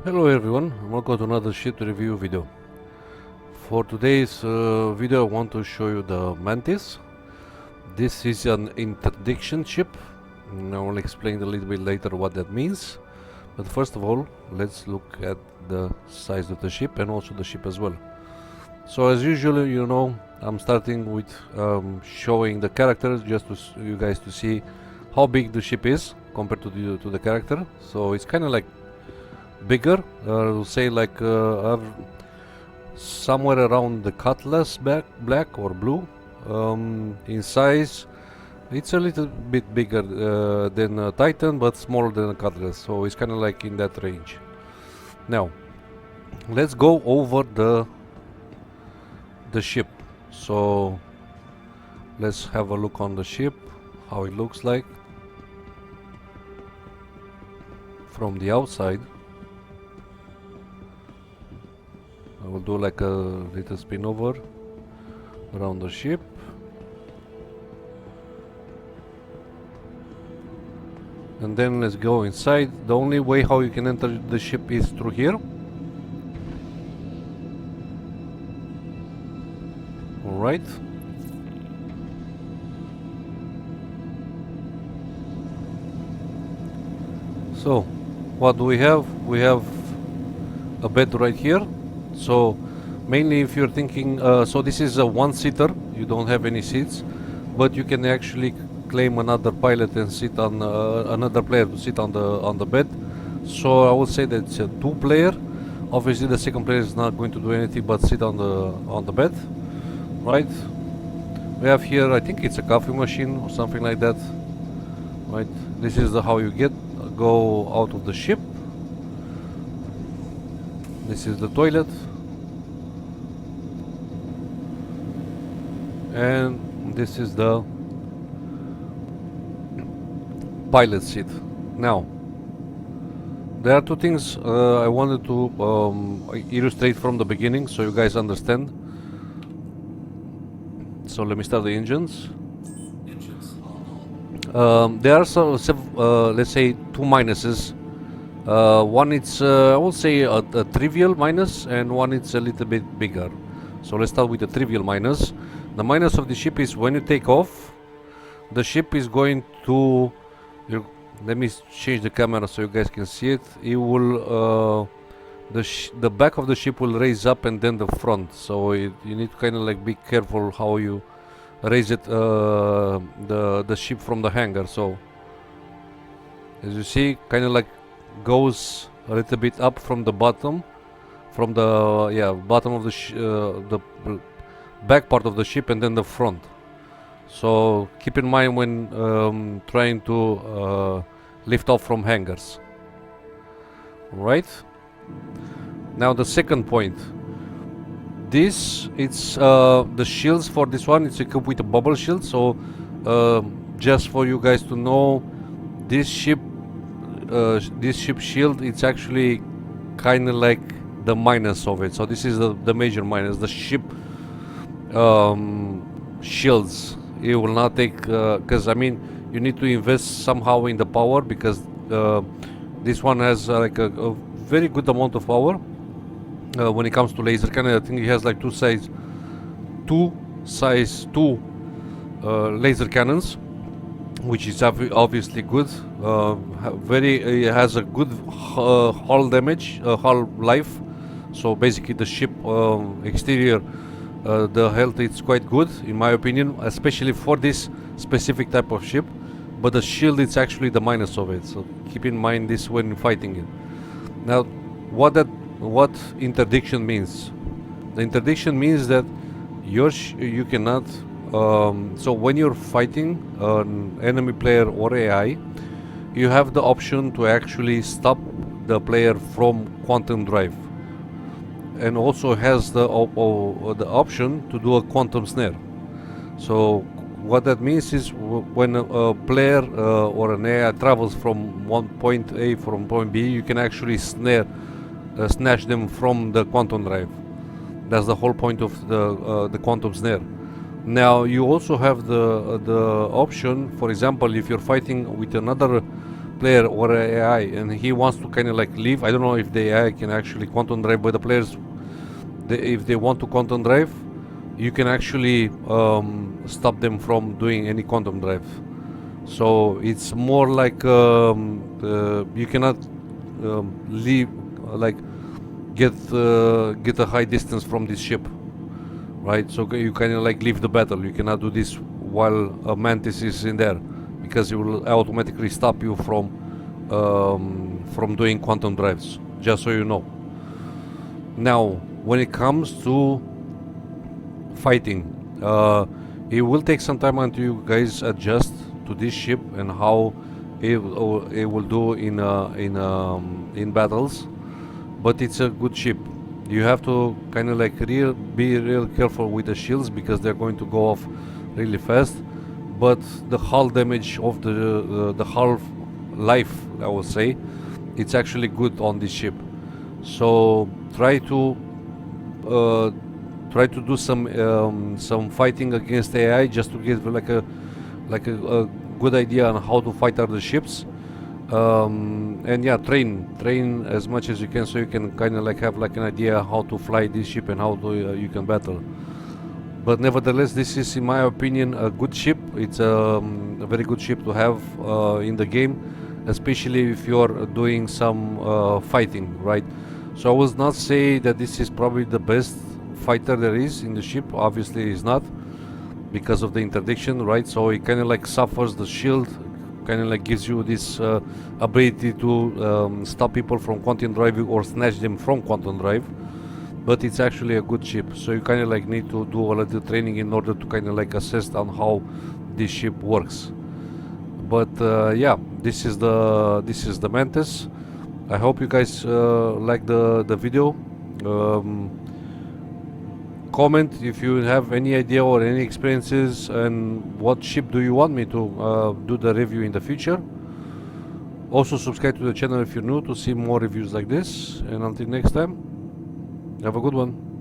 Hello everyone, welcome to another ship review video. For today's video I want to show you the Mantis. This is an interdiction ship, and I will explain a little bit later what that means. But first of all, let's look at the size of the ship and also the ship as well. So as usual, you know, I'm starting with showing the characters just to you guys to see how big the ship is compared to the character. So it's kind of like bigger, I will say like somewhere around the Cutlass black or blue. In size it's a little bit bigger than a Titan, but smaller than a Cutlass, so it's kind of like in that range. Now let's go over the ship. So let's have a look on the ship, how it looks like from the outside. I will do like a little spin over around the ship. And then let's go inside. The only way how you can enter the ship is through here. Alright. So, what do we have? We have a bed right here. So mainly if you're thinking, so this is a one-seater, you don't have any seats, but you can actually claim another pilot and sit on another player to sit on the bed. So I would say that it's a two-player. Obviously the second player is not going to do anything but sit on the bed, right? We have here, I think it's a coffee machine or something like that, right? This is how you go out of the ship. This is the toilet, and this is the pilot seat. Now there are two things I wanted to illustrate from the beginning so you guys understand. So let me start the engines. There are some let's say two minuses. One it's I will say a trivial minus, and one it's a little bit bigger. So let's start with the trivial minus. The minus of the ship is when you take off, the ship is going to let me change the camera so you guys can see it. It will the back of the ship will raise up, and then the front, so you need to kind of like be careful how you raise it, the ship from the hangar. So as you see, kind of like goes a little bit up from the bottom, from the bottom of the back part of the ship, and then the front. So keep in mind when trying to lift off from hangars. Right? Now the second point. This it's the shields for this one. It's equipped with a bubble shield. So just for you guys to know, this ship shield, it's actually kind of like the minus of it. So this is the major minus. The ship shields, it will not take, because I mean you need to invest somehow in the power, because this one has like a very good amount of power when it comes to laser cannon. I think it has like two size 2 laser cannons, which is obviously good. It has a good hull damage, hull life. So basically the ship exterior, the health is quite good in my opinion, especially for this specific type of ship. But the shield, it's actually the minus of it, so keep in mind this when fighting it. Now what interdiction means. The interdiction means that you cannot so when you're fighting an enemy player or AI, you have the option to actually stop the player from quantum drive, and also has the option to do a quantum snare. So what that means is when a player or an AI travels from one point A from point B, you can actually snatch them from the quantum drive. That's the whole point of the quantum snare. Now you also have the option, for example, if you're fighting with another player or AI and he wants to kind of like leave, I don't know if the AI can actually quantum drive, but the players, if they want to quantum drive, you can actually stop them from doing any quantum drive. So it's more like you cannot leave, like get a high distance from this ship, right? So you kind of like leave the battle. You cannot do this while a Mantis is in there, because it will automatically stop you from doing quantum drives. Just so you know. Now, when it comes to fighting, it will take some time until you guys adjust to this ship and how it will do in battles. But it's a good ship. You have to kind of like be real careful with the shields, because they're going to go off really fast. But the hull damage of the hull life, I would say, it's actually good on this ship. So try to do some fighting against AI, just to get like a good idea on how to fight other ships. And yeah, train as much as you can, so you can kind of like have like an idea how to fly this ship and how to you can battle. But nevertheless, this is, in my opinion, a good ship. It's a very good ship to have in the game, especially if you're doing some fighting, right? So I will not say that this is probably the best fighter there is in the ship. Obviously it's not, because of the interdiction, right? So it kind of like suffers the shield, kind of like gives you this ability to stop people from quantum driving or snatch them from quantum drive. But it's actually a good ship, so you kind of like need to do a little training in order to kind of like assess on how this ship works. But yeah, this is the Mantis. I hope you guys like the video. Comment if you have any idea or any experiences, and what ship do you want me to do the review in the future. Also subscribe to the channel if you're new to see more reviews like this, and until next time, have a good one.